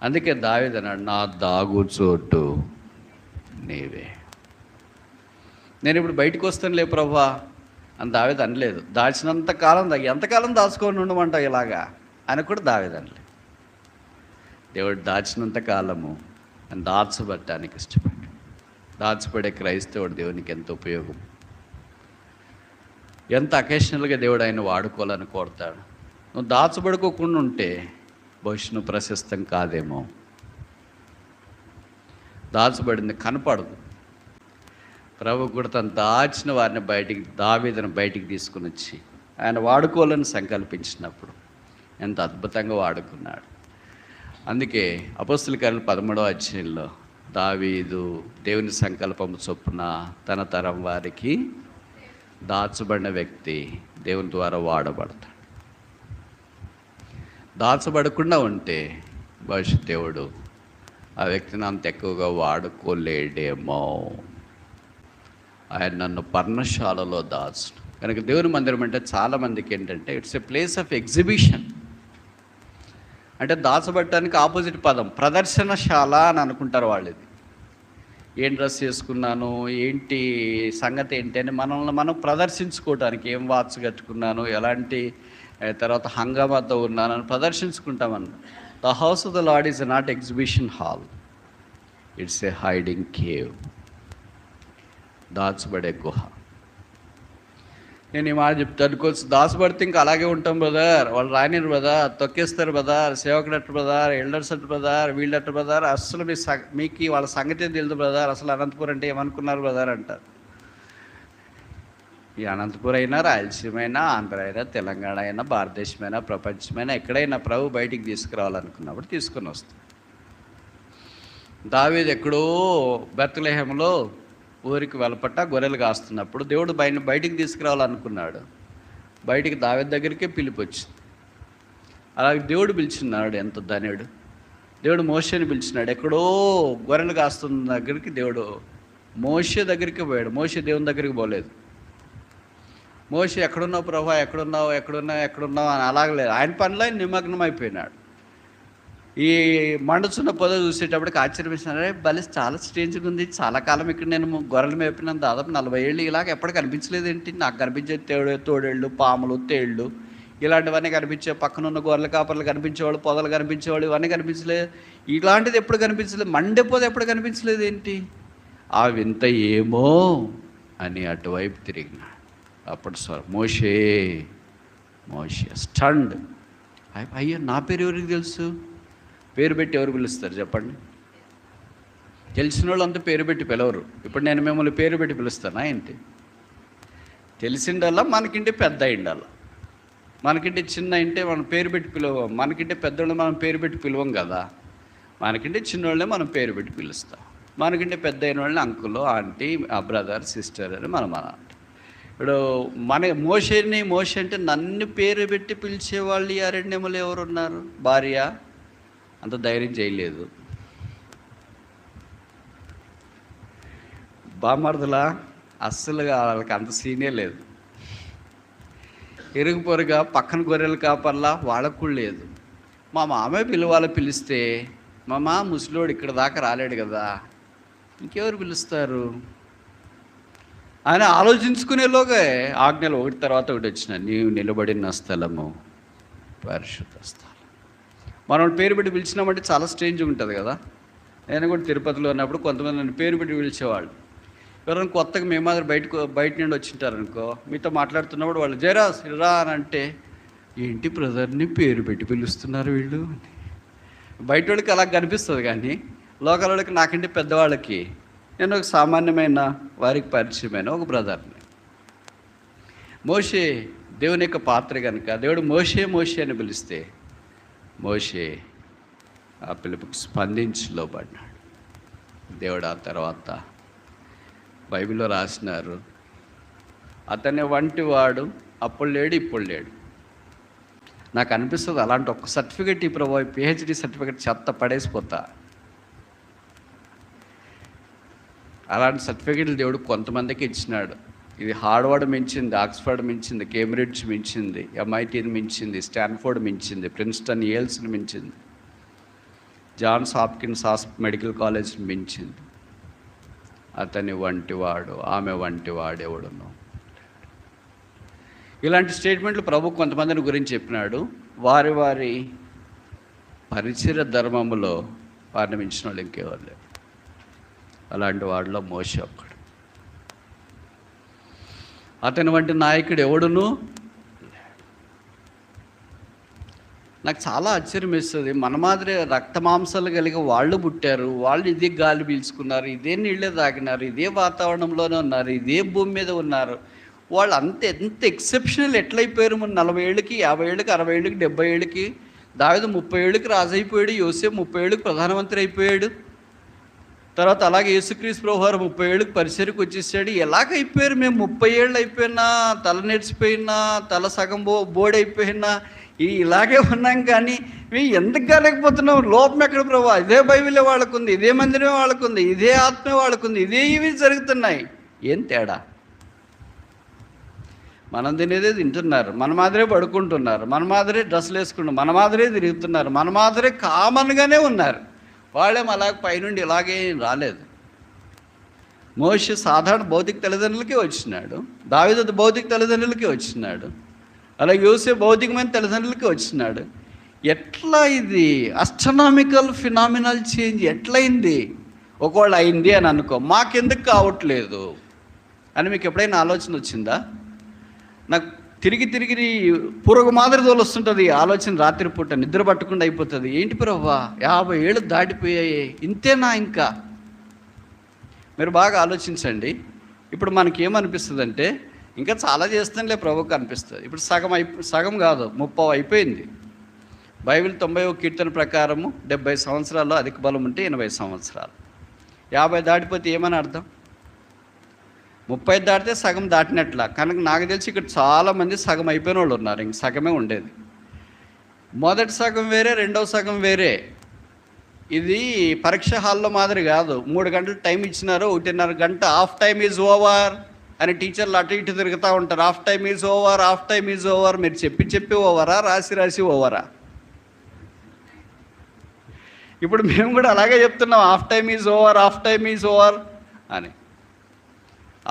అందుకే దావీదు అన్నాడు, నా దాగు చోటు నీవే. నేను ఇప్పుడు బయటకు వస్తాను లే ప్రభువా అని దావీదు అనలేదు. దాచినంత కాలం ఎంతకాలం దాచుకొని ఉండమంట ఇలాగా అని కూడా దావీదు అనలేదు. దేవుడు దాచినంత కాలము అని దాచబట్టడానికి ఇష్టపడ్డాడు. దాచబడే క్రైస్తవుడు దేవునికి ఎంత ఉపయోగం, ఎంత అకేషనల్గా దేవుడు ఆయన వాడుకోవాలని కోరుతాడు. నువ్వు దాచబడుకోకుండా ఉంటే బహుశా ప్రశస్తం కాదేమో. దాచబడింది కనపడదు. ప్రభు కూడా తను దాచిన వారిని దావీదును బయటికి తీసుకుని వచ్చి ఆయన వాడుకోవాలని సంకల్పించినప్పుడు ఎంత అద్భుతంగా వాడుకున్నాడు. అందుకే అపొస్తలుల కార్యాలు 13వ అధ్యాయంలో దావీదు దేవుని సంకల్పం చొప్పున తన తరం వారికి దాచబడిన వ్యక్తి దేవుని ద్వారా వాడబడతాడు. దాచబడకుండా ఉంటే భవిష్యత్ దేవుడు ఆ వ్యక్తిని అంత ఎక్కువగా వాడుకోలేడేమో. ఆయన నన్ను పర్ణశాలలో దాచును. కనుక దేవుని మందిరం అంటే చాలామందికి ఏంటంటే it's a place of exhibition. అంటే దాచబడటానికి ఆపోజిట్ పదం ప్రదర్శనశాల అని అనుకుంటారు వాళ్ళు. ఇది ఏం డ్రెస్ వేసుకున్నాను, ఏంటి సంగతి ఏంటి అని మనల్ని మనం ప్రదర్శించుకోవటానికి, ఏం వాచ్ కట్టుకున్నాను, ఎలాంటి తర్వాత హంగామాతో ఉన్నానని ప్రదర్శించుకుంటామన్న. The house of the Lord is not exhibition hall, it's a hiding cave. దాచబడే గుహ. నేను ఈ మాట చెప్తాను, కొంచెం దాచబడితే ఇంకా అలాగే ఉంటాం బ్రదర్, వాళ్ళు రానిరు బ్రదర్, తొక్కేస్తారు బ్రదర్, సేవకుడు అట్టు బ్రదర్, ఎల్డర్స్ అట్టు బ్రదర్, వీళ్ళు అట్టు బ్రదర్, అసలు మీకు వాళ్ళ సంగతి తెలియదు బ్రదర్, అసలు అనంతపురం అంటే ఏమనుకున్నారు బ్రదర్ అంటారు. ఈ అనంతపురం అయినా, రాయలసీమ అయినా, ఆంధ్ర అయినా, తెలంగాణ అయినా, భారతదేశమైనా, ప్రపంచమైనా ఎక్కడైనా ప్రభు బయటికి తీసుకురావాలనుకున్నప్పుడు తీసుకొని వస్తాం. దావీదు ఎక్కడో బెత్లెహేములో ఊరికి వెలపట్ట గొర్రెలు కాస్తున్నప్పుడు దేవుడు బయటికి తీసుకురావాలనుకున్నాడు. బయటికి దావీదు దగ్గరికే పిలుపు వచ్చింది. అలాగే దేవుడు పిలిచినాడు. ఎంత ధన్యుడు దేవుడు. మోషేని పిలిచినాడు. ఎక్కడో గొర్రెలు కాస్తున్న దగ్గరికి దేవుడు మోషే దగ్గరికి పోయాడు. మోషే దేవుని దగ్గరికి పోలేదు. మోషే ఎక్కడున్నావు ప్రభా, ఎక్కడున్నావు అని అలాగలేదు. ఆయన పనిలో ఆయన నిమగ్నం అయిపోయినాడు. ఈ మండుచున్న పొద చూసేటప్పటికి ఆశ్చర్యపేసినారే, బలి చాలా స్ట్రేంజ్గా ఉంది. చాలా కాలం ఇక్కడ నేను గొర్రెలు మేపినాను, దాదాపు 40 ఏళ్ళు. ఇలాగ ఎప్పుడు కనిపించలేదు ఏంటి? నాకు కనిపించే తోడేళ్ళు, పాములు, తేళ్ళు ఇలాంటివన్నీ కనిపించే, పక్కన ఉన్న గొర్రెల కాపర్లు కనిపించేవాళ్ళు, పొదలు కనిపించేవాళ్ళు, ఇవన్నీ కనిపించలేదు. ఇలాంటిది ఎప్పుడు కనిపించలేదు. మండే పొద ఎప్పుడు కనిపించలేదు ఏంటి? ఆ వింత ఏమో అని అటువైపు తిరిగినాడు. అప్పుడు సార్ మోషే స్టండ్. అయ్యో, నా పేరు ఎవరికి తెలుసు? పేరు పెట్టి ఎవరు పిలుస్తారు చెప్పండి? తెలిసిన వాళ్ళు అంతా పేరు పెట్టి పిలవరు. ఇప్పుడు నేను మిమ్మల్ని పేరు పెట్టి పిలుస్తానా ఏంటి? తెలిసిండల్లా మనకింటే పెద్ద అయిండాల. మనకింటే చిన్న అంటే మనం పేరు పెట్టి పిలవం. మనకింటే పెద్దోళ్ళు మనం పేరు పెట్టి పిలవం కదా. మనకింటే చిన్నోళ్ళనే మనం పేరు పెట్టి పిలుస్తాం. మనకింటే పెద్ద అయిన వాళ్ళని అంకుల్, ఆంటీ, ఆ బ్రదర్, సిస్టర్ అని మనం అనాలి. ఇప్పుడు మోషే అంటే నన్ను పేరు పెట్టి పిలిచేవాళ్ళు ఈ అరణ్యములు ఎవరున్నారు? భార్య అంత ధైర్యం చేయలేదు. బామర్దులా అస్సలుగా వాళ్ళకి అంత సీనే లేదు. ఇరుగు పొరుగా పక్కన గొర్రెలు కాపర్లా వాళ్ళకు కూడా లేదు. మా మామే పిలిస్తే మా ముసలోడు ఇక్కడ దాకా రాలేడు కదా, ఇంకెవరు పిలుస్తారు అని ఆలోచించుకునేలోగా ఆజ్ఞలు ఒకటి తర్వాత ఒకటి వచ్చిన. నీవు నిలబడిన స్థలము పరిశుద్ధ స్థలం. మనం పేరు పెట్టి పిలిచినామంటే చాలా స్ట్రేంజ్గా ఉంటుంది కదా. నేను కూడా తిరుపతిలో ఉన్నప్పుడు కొంతమంది నన్ను పేరు పెట్టి పిలిచేవాళ్ళు. ఎవరైనా కొత్తగా మేము మాదిరి బయట నుండి వచ్చింటారనుకో, మీతో మాట్లాడుతున్నప్పుడు వాళ్ళు జయరాజ్ రా అని అంటే, ఏంటి బ్రదర్ని పేరు పెట్టి పిలుస్తున్నారు వీళ్ళు? బయట వాళ్ళకి అలా కనిపిస్తుంది, కానీ లోకల్ వాళ్ళకి, నాకంటే పెద్దవాళ్ళకి నేను ఒక సామాన్యమైన వారికి పరిచయమైన ఒక బ్రదర్ని. మోషే దేవుని యొక్క పాత్ర కనుక దేవుడు మోషే అని పిలిస్తే మోషే ఆ పిలుపుకి స్పందించి లోబడ్డాడు. దేవుడు ఆ తర్వాత బైబిల్లో రాసినారు, అతని వంటి వాడు అప్పుడు లేడు ఇప్పుడు లేడు. నాకు అనిపిస్తుంది అలాంటి ఒక సర్టిఫికెట్ ఈ ప్రభు పిహెచ్డి సర్టిఫికెట్ చెత్త పడేసిపోతా. అలాంటి సర్టిఫికెట్లు దేవుడు కొంతమందికి ఇచ్చినాడు. ఇది హార్వర్డ్ మించింది, ఆక్స్ఫర్డ్ మించింది, కేంబ్రిడ్జ్ మించింది, MITని మించింది, స్టాన్ఫోర్డ్ మించింది, ప్రిన్స్టన్, యేల్స్ని మించింది, జాన్స్ హాప్కిన్స్ మెడికల్ కాలేజ్ని మించింది. అతని వంటివాడు, ఆమె వంటివాడు ఎవడును. ఇలాంటి స్టేట్మెంట్లు ప్రభు కొంతమందిని గురించి చెప్పినాడు. వారి వారి పరిచయ ధర్మములో వారిని మించిన వాళ్ళు ఇంకెవరు లేరు. అలాంటి వాడిలో మోషే ఒక్కడు. అతని వంటి నాయకుడు ఎవడును. నాకు చాలా ఆశ్చర్యం వేస్తుంది. మన మాదిరి రక్త మాంసాలు కలిగి వాళ్ళు పుట్టారు, వాళ్ళు ఇదే గాలి పీల్చుకున్నారు, ఇదే నీళ్ళే తాగినారు, ఇదే వాతావరణంలోనే ఉన్నారు, ఇదే భూమి మీద ఉన్నారు. వాళ్ళు ఎంత ఎక్సెప్షనల్ ఎట్లయిపోయారు. మన 40 ఏళ్ళకి, 50 ఏళ్ళకి, 60 ఏళ్ళకి, 70 ఏళ్ళకి. దావీదు 30 ఏళ్ళకి రాజు అయిపోయాడు. యోసేపు 30 ఏళ్ళకి ప్రధానమంత్రి అయిపోయాడు. తర్వాత అలాగే యేసుక్రీస్తు ప్రభువారు 30 ఏళ్ళకి పరిసరికి వచ్చేసాడు. ఎలాగైపోయారు? మేము 30 ఏళ్ళు అయిపోయినా, తల నేర్చిపోయినా, తల సగం బోడైపోయినా ఇలాగే ఉన్నాం. కానీ మేము ఎందుకు కాలేకపోతున్నాం? లోపం ఎక్కడ ప్రభు? ఇదే బైబిలే వాళ్ళకుంది, ఇదే మందిరమే వాళ్ళకుంది, ఇదే ఆత్మే వాళ్ళకుంది, ఇదే ఇవి జరుగుతున్నాయి. ఏం తేడా? మనం తినేదే తింటున్నారు, మన మాదిరే పడుకుంటున్నారు, మన మాదిరే డ్రెస్సులు వేసుకుంటున్నారు, మన మాదిరే తిరుగుతున్నారు, మన మాదిరే కామన్గానే ఉన్నారు. వాళ్ళేం అలాగ పైనుండి ఇలాగే రాలేదు. మోషే సాధారణ భౌతిక తల్లిదండ్రులకే వచ్చినాడు, దావీదు భౌతిక తల్లిదండ్రులకే వచ్చినాడు, అలాగే యోసేపు భౌతికమైన తల్లిదండ్రులకి వచ్చినాడు. ఎట్లా ఇది అస్ట్రనామికల్ ఫినామినల్ చేంజ్ ఎట్లయింది? ఒకవేళ అయింది అని అనుకో, మాకెందుకు కావట్లేదు అని మీకు ఎప్పుడైనా ఆలోచన వచ్చిందా? నాకు తిరిగి పురుగు మాదిరి తోలొస్తుంటుంది ఆలోచన. రాత్రిపూట నిద్ర పట్టకుండా అయిపోతుంది. ఏంటి ప్రభువా, 50 ఏళ్ళు దాటిపోయాయి, ఇంతేనా? ఇంకా మీరు బాగా ఆలోచించండి. ఇప్పుడు మనకేమనిపిస్తుంది అంటే, ఇంకా చాలా చేస్తానులే ప్రభువుకి అనిపిస్తుంది. ఇప్పుడు సగం కాదు, 30 అయిపోయింది. బైబిల్ 91 కీర్తన ప్రకారము 70 సంవత్సరాల్లో అధిక బలం ఉంటే 80 సంవత్సరాలు. 50 దాటిపోతే ఏమని అర్థం? 30 దాటితే సగం దాటినట్ల. కనుక నాకు తెలిసి ఇక్కడ చాలామంది సగం అయిపోయిన వాళ్ళు ఉన్నారు. ఇంక సగమే ఉండేది. మొదటి సగం వేరే, రెండవ సగం వేరే. ఇది పరీక్ష హాల్లో మాదిరి కాదు. 3 గంటలు టైం ఇచ్చినారు, 1.5 గంట హాఫ్ టైమ్ ఈజ్ ఓవర్ అని టీచర్లు అటు ఇటు తిరుగుతూ ఉంటారు. Half time is over, half time is over. మీరు చెప్పి ఓవరా, రాసి ఓవరా? ఇప్పుడు మేము కూడా అలాగే చెప్తున్నాం, half time is over, half time is over అని.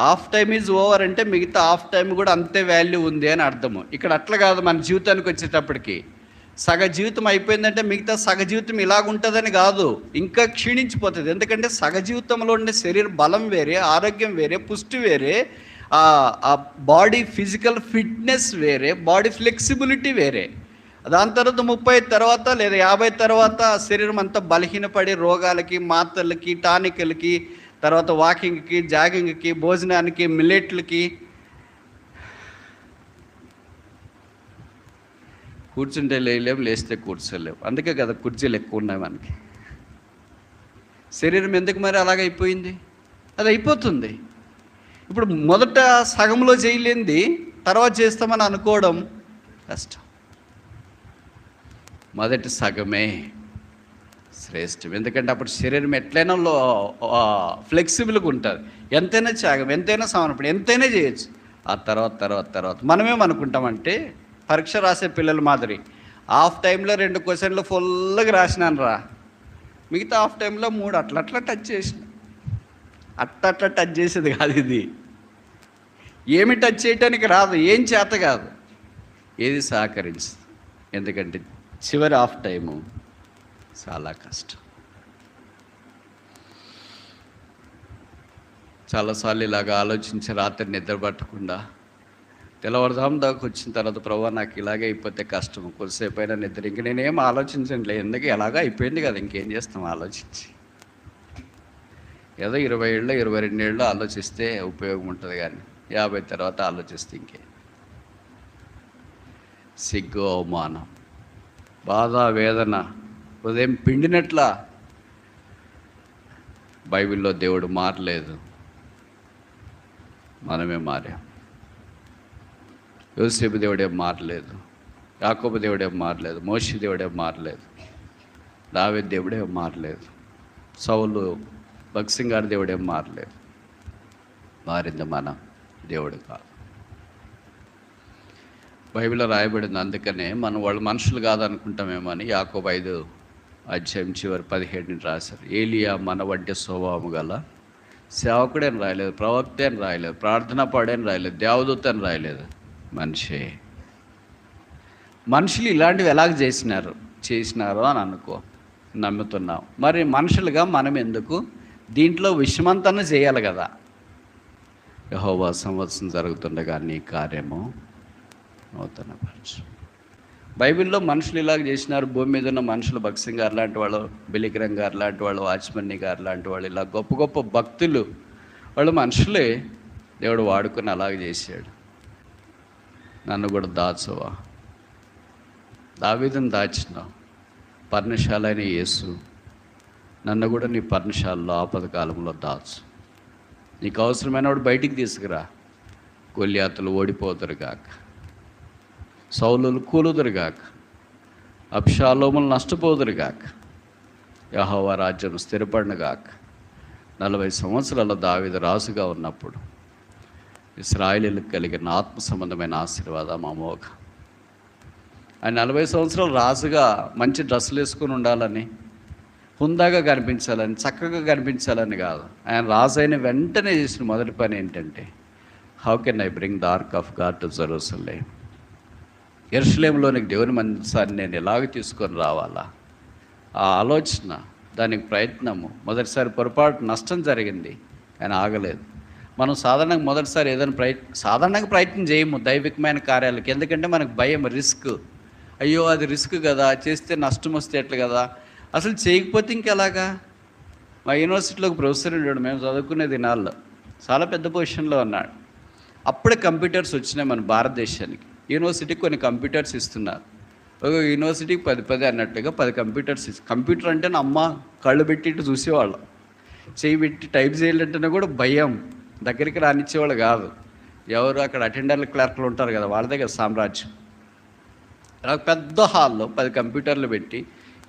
హాఫ్ టైమ్ ఈజ్ ఓవర్ అంటే మిగతా హాఫ్ టైం కూడా అంతే వాల్యూ ఉంది అని అర్థము. ఇక్కడ అట్లా కాదు. మన జీవితానికి వచ్చేటప్పటికి సగ జీవితం అయిపోయిందంటే మిగతా సగ జీవితం ఇలాగుంటుందని కాదు, ఇంకా క్షీణించిపోతుంది. ఎందుకంటే సగ జీవితంలో ఉండే శరీర బలం వేరే, ఆరోగ్యం వేరే, పుష్టి వేరే, ఆ బాడీ ఫిజికల్ ఫిట్నెస్ వేరే, బాడీ ఫ్లెక్సిబిలిటీ వేరే. దాని తర్వాత 30 తర్వాత లేదా 50 తర్వాత శరీరం అంతా బలహీనపడి రోగాలకి, మాత్రలకి, టానికలకి, తర్వాత వాకింగ్కి, జాగింగ్కి, భోజనానికి, మిల్లెట్లకి, కూర్చుంటే లేలేం, లేస్తే కూర్చోలేవు. అందుకే కదా కుర్చీలు ఎక్కువ ఉన్నాయి మనకి. శరీరం ఎందుకు మరి అలాగైపోయింది? అది అయిపోతుంది. ఇప్పుడు మొదట సగంలో చేయలేంది తర్వాత చేస్తామని అనుకోవడం కష్టం. మొదటి సగమే శ్రేష్టం. ఎందుకంటే అప్పుడు శరీరం ఎట్లయినా ఫ్లెక్సిబుల్గా ఉంటుంది. ఎంతైనా త్యాగం, ఎంతైనా సమర్పణ, ఎంతైనా చేయొచ్చు. ఆ తర్వాత మనమేమనుకుంటామంటే, పరీక్ష రాసే పిల్లల మాదిరి హాఫ్ టైంలో 2 క్వశ్చన్లు ఫుల్గా రాసినాను రా, మిగతా హాఫ్ టైంలో 3 అట్లా టచ్ చేసిన. అట్లా టచ్ చేసేది కాదు ఇది. ఏమి టచ్ చేయటానికి రాదు, ఏం చేత కాదు, ఏది సహకరించదు. ఎందుకంటే చివరి హాఫ్ టైము చాలా కష్టం. చాలాసార్లు ఇలాగ ఆలోచించి రాత్రి నిద్ర పట్టకుండా తెల్లవారుదాం దాకా వచ్చిన తర్వాత, ప్రభు నాకు ఇలాగే అయిపోతే కష్టం, కొద్దిసేపు అయినా నిద్ర, ఇంక నేనేం ఆలోచించండి, ఎందుకు ఎలాగ అయిపోయింది కదా, ఇంకేం చేస్తాం ఆలోచించి. ఏదో 20 ఏళ్ళు 22 ఏళ్ళు ఆలోచిస్తే ఉపయోగం ఉంటుంది, కానీ 50 తర్వాత ఆలోచిస్తే ఇంకే సిగ్గు, అవమానం, బాధ, వేదన, ఉదయం పిండినట్లా. బైబిల్లో దేవుడు మారలేదు, మనమే మారాం. యోసేపు దేవుడేం మారలేదు, యాకోబు దేవుడేం మారలేదు, మోషే దేవుడేం మారలేదు, దావీదు దేవుడేం మారలేదు, సౌలు భక్సింగ్ గారి దేవుడేం మారలేదు. మారింది మనం, దేవుడు కాదు. బైబిల్లో రాయబడింది. అందుకనే మనం వాళ్ళు మనుషులు కాదనుకుంటామేమో అని యాకోబు 5 అధ్యాయం చివరి 17 రాశారు. ఏలియా మన వంటి స్వభావం గల సేవకుడని రాయలేదు, ప్రవక్త అని రాయలేదు, ప్రార్థనా పాడని రాయలేదు, దేవదూత అని రాయలేదు, మనుషులు ఇలాంటివి ఎలాగ చేసినారో అని అనుకో, నమ్ముతున్నాం. మరి మనుషులుగా మనం ఎందుకు దీంట్లో విషమంతన చేయాలి కదా. యెహోవా సంవత్సరం జరుగుతుండగా నీ కార్యము నూతనపరచు. బైబిల్లో మనుషులు ఇలాగ చేసినారు. భూమి మీద ఉన్న మనుషులు, భగత్ సింగ్ గారు లాంటి వాళ్ళు, బిలిగ్రహం గారు లాంటి వాళ్ళు, వాచ్మన్ని గారు లాంటి వాళ్ళు, ఇలా గొప్ప గొప్ప భక్తులు, వాళ్ళు మనుషులే. దేవుడు వాడుకొని అలాగే చేశాడు. నన్ను కూడా దాచవా? దావీదుని దాచినావు. పర్ణశాల అయిన యేసు నన్ను కూడా నీ పర్ణశాలలో ఆపద కాలంలో దాచు. నీకు అవసరమైనప్పుడు బయటికి తీసుకురా. గొల్యాతులు ఓడిపోదురు గాక, సౌలులు కూలుదురు గాక, అబ్షాలోములు నష్టపోదురు గాక, యెహోవా రాజ్యం స్థిరపడిన గాక. 40 సంవత్సరాల దావీదు రాజుగా ఉన్నప్పుడు ఇశ్రాయేలీలకు కలిగిన ఆత్మ సంబంధమైన ఆశీర్వాదం అమోఘ. ఆయన 40 సంవత్సరాలు రాజుగా మంచి డ్రెస్సులు వేసుకుని ఉండాలని, హుందాగా కనిపించాలని, చక్కగా కనిపించాలని కాదు. ఆయన రాజు అయిన వెంటనే చేసిన మొదటి పని ఏంటంటే, how can I bring the ark of God to Jerusalem? యెరూషలేములోనికి దేవుని మందిరాన్ని నేను ఎలాగ తీసుకొని రావాలా? ఆ ఆలోచన, దానికి ప్రయత్నము. మొదటిసారి పొరపాటు నష్టం జరిగింది, కానీ ఆగలేదు. మనం సాధారణంగా మొదటిసారి ఏదైనా సాధారణంగా ప్రయత్నం చేయము దైవికమైన కార్యాలకి. ఎందుకంటే మనకు భయం, రిస్క్. అయ్యో అది రిస్క్ కదా, చేస్తే నష్టం వస్తే ఎట్లా కదా, అసలు చేయకపోతే ఇంకెలాగా. మా యూనివర్సిటీలో ఒక ప్రొఫెసర్ ఉన్నాడు, మేము చదువుకునే దినాల్లో చాలా పెద్ద పొజిషన్లో ఉన్నాడు. అప్పుడే కంప్యూటర్స్ వచ్చినాయి మన భారతదేశానికి. యూనివర్సిటీకి కొన్ని కంప్యూటర్స్ ఇస్తున్నారు. ఒక యూనివర్సిటీకి 10 అన్నట్టుగా 10 కంప్యూటర్స్ కంప్యూటర్ అంటే నా అమ్మ కళ్ళు పెట్టి ఇటు చూసేవాళ్ళం. చేయి పెట్టి టైప్ చేయాలంటేనే కూడా భయం, దగ్గరికి రానిచ్చేవాళ్ళు కాదు. ఎవరు అక్కడ అటెండర్లు, క్లర్క్లు ఉంటారు కదా, వాళ్ళ దగ్గర సామ్రాజ్యం. అలా పెద్ద హాల్లో 10 కంప్యూటర్లు పెట్టి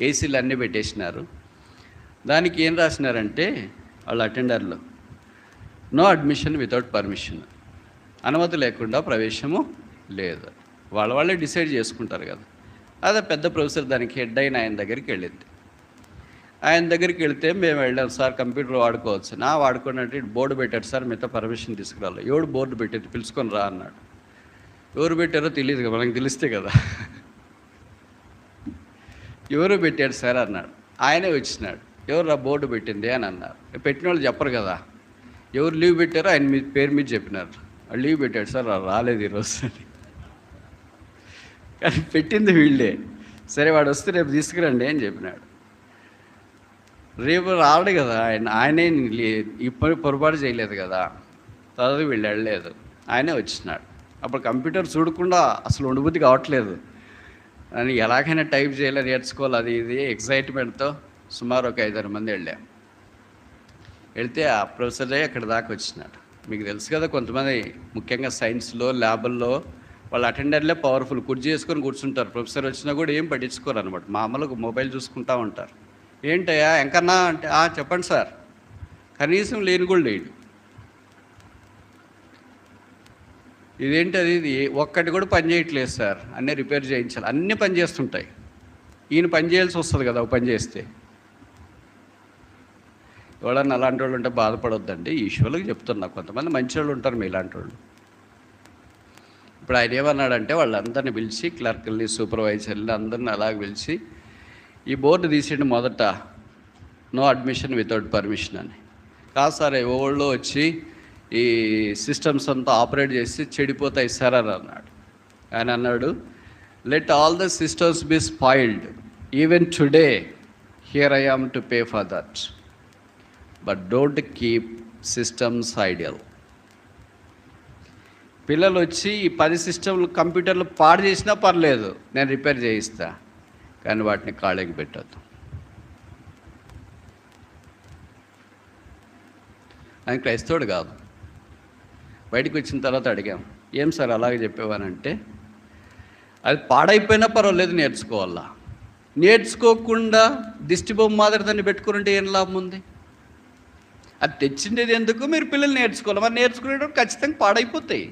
ఏసీలు అన్నీ పెట్టేసినారు. దానికి ఏం రాసినారంటే వాళ్ళ అటెండర్లు, నో అడ్మిషన్ వితౌట్ పర్మిషన్, అనుమతి లేకుండా ప్రవేశము లేదు. వాళ్ళే డిసైడ్ చేసుకుంటారు కదా. అదే పెద్ద ప్రొఫెసర్ దానికి హెడ్ అయిన ఆయన దగ్గరికి వెళ్ళింది. ఆయన దగ్గరికి వెళ్తే మేము వెళ్ళాం, సార్ కంప్యూటర్ వాడుకోవచ్చు. వాడుకోండి అంటే బోర్డు పెట్టాడు సార్, మిగతా పర్మిషన్ తీసుకురాలి. ఎవడు బోర్డు పెట్టేది, పిలుచుకొని రా అన్నాడు. ఎవరు పెట్టారో తెలియదు కదా, మనకు తెలిస్తే కదా. ఎవరు పెట్టాడు సార్ అన్నాడు. ఆయనే వచ్చినాడు. ఎవరు రా బోర్డు పెట్టింది అని అన్నారు. పెట్టిన వాళ్ళు చెప్పరు కదా, ఎవరు లీవ్ పెట్టారో ఆయన మీ పేరు మీద చెప్పినారు. లీవ్ పెట్టాడు సార్, రాలేదు ఈరోజు అని. కానీ పెట్టింది వీళ్ళే. సరే వాడు వస్తే రేపు తీసుకురండి అని చెప్పినాడు. రేపు రాడు కదా ఆయనే ఇప్పుడు పొరపాటు చేయలేదు కదా. తర్వాత వీళ్ళు వెళ్ళలేదు, ఆయనే వచ్చినాడు. అప్పుడు కంప్యూటర్ చూడకుండా అసలు ఉండబుద్ధి కావట్లేదు. అని ఎలాగైనా టైప్ చేయాలి, నేర్చుకోవాలి, అది ఇది ఎక్సైట్మెంట్తో సుమారు ఒక 5-6 మంది వెళ్ళాం. వెళ్తే ఆ ప్రొఫెసరే అక్కడ దాకా వచ్చినాడు. మీకు తెలుసు కదా, కొంతమంది ముఖ్యంగా సైన్స్లో ల్యాబుల్లో వాళ్ళ అటెండర్లే పవర్ఫుల్, కుర్చీ చేసుకొని కూర్చుంటారు. ప్రొఫెసర్ వచ్చినా కూడా ఏం పట్టించుకోరు అనమాట. మామూలుగా మొబైల్ చూసుకుంటూ ఉంటారు. ఏంటయ్యా ఎంకన్నా అంటే చెప్పండి సార్, కనీసం లేని కూడా లేడు. ఇదేంటి అది, ఇది ఒక్కటి కూడా పని చేయట్లేదు సార్, అన్నీ రిపేర్ చేయించాలి. అన్నీ పని చేస్తుంటాయి, ఈయన పని చేయాల్సి వస్తుంది కదా పని చేస్తే. ఎవడన్నా అలాంటి వాళ్ళు ఉంటే బాధపడొద్దండి, ఈశ్వరులకు చెప్తున్నా. కొంతమంది మంచి వాళ్ళు ఉంటారు మీ ఇలాంటి వాళ్ళు. ఇప్పుడు ఆయన ఏమన్నాడంటే వాళ్ళందరినీ పిలిచి, క్లర్క్ని, సూపర్వైజర్ని అందరిని అలాగ పిలిచి, ఈ బోర్డు తీసేయండి మొదట, నో అడ్మిషన్ వితౌట్ పర్మిషన్ అని. కాదు సార్, ఎవళ్ళు వచ్చి ఈ సిస్టమ్స్ అంతా ఆపరేట్ చేసి చెడిపోతాయి సార్ అని అన్నాడు. ఆయన అన్నాడు, let all the systems B spoiled, even today here I am to pay for that, but don't keep systems ideal. పిల్లలు వచ్చి ఈ 10 సిస్టమ్లు కంప్యూటర్లు పాడు చేసినా పర్లేదు, నేను రిపేర్ చేయిస్తా, కానీ వాటిని కాళ్ళకి పెట్టద్దు. ఆయన క్రైస్తవుడు కాదు. బయటకు వచ్చిన తర్వాత అడిగాం, ఏం సార్ అలాగే చెప్పేవానంటే, అది పాడైపోయినా పర్వాలేదు, నేర్చుకోవాలా. నేర్చుకోకుండా దిష్టి బొమ్మ మాదిరి దాన్ని పెట్టుకుంటే ఏం లాభం ఉంది? అది తెచ్చిండేది ఎందుకు? మీరు పిల్లలు నేర్చుకోవాలి. మరి నేర్చుకునేటప్పుడు ఖచ్చితంగా పాడైపోతాయి.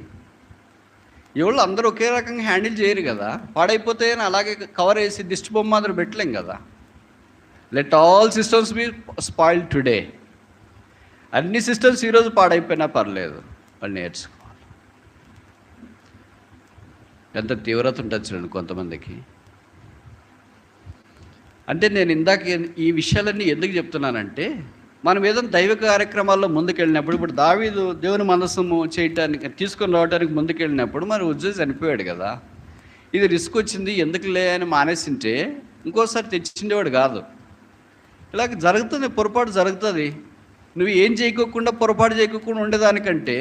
ఎవరు అందరూ ఒకే రకంగా హ్యాండిల్ చేయరు కదా. పాడైపోతాయని అలాగే కవర్ వేసి దిష్టి బొమ్మ మాదిరి పెట్టలేం కదా. Let all systems B spoiled today. అన్ని సిస్టమ్స్ ఈరోజు పాడైపోయినా పర్లేదు, వాళ్ళు నేర్చుకోవాలి. ఎంత తీవ్రత ఉంటుంది చూడండి కొంతమందికి. అంటే నేను ఇందాక ఈ విషయాలన్నీ ఎందుకు చెప్తున్నానంటే, మనం ఏదైనా దైవ కార్యక్రమాల్లో ముందుకెళ్ళినప్పుడు, ఇప్పుడు దావీదు దేవుని మనస్సుము చేయటానికి తీసుకొని రావడానికి ముందుకెళ్ళినప్పుడు మరి ఉజ్జా చనిపోయాడు కదా. ఇది రిస్క్ వచ్చింది ఎందుకులే అని మానేసింటే ఇంకోసారి తెచ్చిండేవాడు కాదు. ఇలాగ జరుగుతుంది, పొరపాటు జరుగుతుంది. నువ్వు ఏం చేయకోకుండా పొరపాటు చేయకోకుండా ఉండేదానికంటే,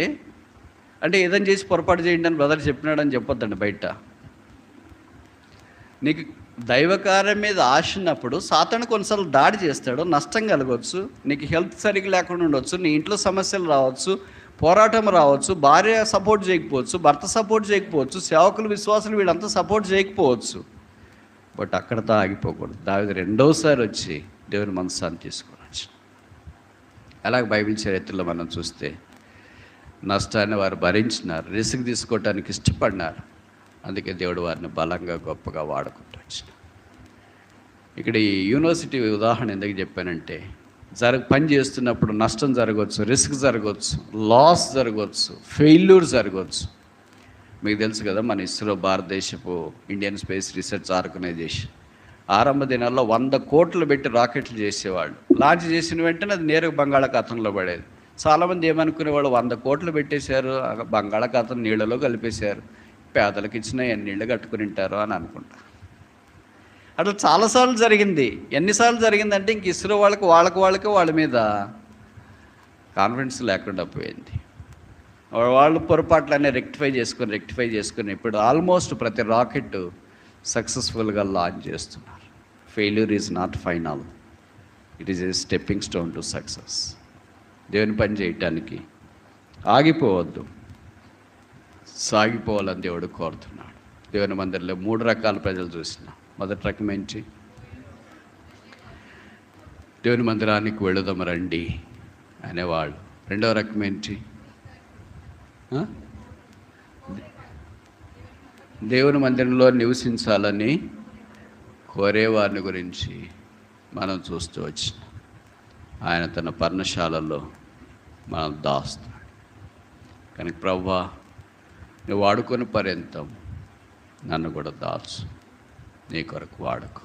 అంటే ఏదైనా చేసి పొరపాటు చేయండి అని బ్రదర్ చెప్పినాడని చెప్పొద్దండి బయట. నీకు దైవకార్యం మీద ఆశ ఉన్నప్పుడు సాతాను కొన్నిసార్లు దాడి చేస్తాడు, నష్టం కలగవచ్చు, నీకు హెల్త్ సరిగ్గా లేకుండా ఉండొచ్చు, నీ ఇంట్లో సమస్యలు రావచ్చు, పోరాటం రావచ్చు, భార్య సపోర్ట్ చేయకపోవచ్చు, భర్త సపోర్ట్ చేయకపోవచ్చు, సేవకులు విశ్వాసులు వీళ్ళంతా సపోర్ట్ చేయకపోవచ్చు. బట్ అక్కడతో ఆగిపోకూడదు. దావీదు రెండోసారి వచ్చి దేవుని మనసాన్ని తీసుకురావచ్చు. అలాగే బైబిల్ చరిత్రలో మనం చూస్తే నష్టాన్ని వారు భరించినారు, రిస్క్ తీసుకోవటానికి ఇష్టపడినారు. అందుకే దేవుడు వారిని బలంగా గొప్పగా వాడుకుంటూ వచ్చినారు. ఇక్కడ ఈ యూనివర్సిటీ ఉదాహరణ ఎందుకు చెప్పానంటే, పని చేస్తున్నప్పుడు నష్టం జరగవచ్చు, రిస్క్ జరగవచ్చు, లాస్ జరగవచ్చు, ఫెయిల్యూర్ జరగవచ్చు. మీకు తెలుసు కదా, మన ఇస్రో భారతదేశపు ఇండియన్ స్పేస్ రీసెర్చ్ ఆర్గనైజేషన్ ఆరంభ దినాల్లో 100 కోట్లు పెట్టి రాకెట్లు చేసేవాళ్ళు. లాంచ్ చేసిన వెంటనే అది నేరుగా బంగాళాఖాతంలో పడేది. చాలామంది ఏమనుకునేవాళ్ళు, 100 కోట్లు పెట్టేశారు, బంగాళాఖాతం నీళ్ళలో కలిపేశారు, పేదలకు ఇచ్చిన ఎన్నిళ్ళు కట్టుకుని ఉంటారు అని అనుకుంటారు. అట్లా చాలాసార్లు జరిగింది. ఎన్నిసార్లు జరిగిందంటే ఇంక ఇస్రో వాళ్ళకి వాళ్ళ మీద కాన్ఫిడెన్స్ లేకుండా పోయింది. వాళ్ళు పొరపాట్లనే రెక్టిఫై చేసుకొని ఇప్పుడు ఆల్మోస్ట్ ప్రతి రాకెట్ సక్సెస్ఫుల్గా లాంచ్ చేస్తున్నారు. Failure is not final, it is a stepping stone to success. దేవుని పని చేయటానికి ఆగిపోవద్దు, సాగిపోవాలని దేవుడు కోరుతున్నాడు. దేవుని మందిరంలో 3 రకాల ప్రజలు చూసిన. మొదటి రకం ఏంటి? దేవుని మందిరానికి వెళుదాం రండి అనేవాళ్ళు. రెండవ రకం ఏంటి? దేవుని మందిరంలో నివసించాలని కోరేవారిని గురించి మనం చూస్తూ వచ్చినాం. ఆయన తన పర్ణశాలలో మనం దాస్తున్నాడు. కనుక ప్రభువా, నువ్వు వాడుకొని పర్యంతం నన్ను కూడా దాచు, నీ కొరకు వాడుకో.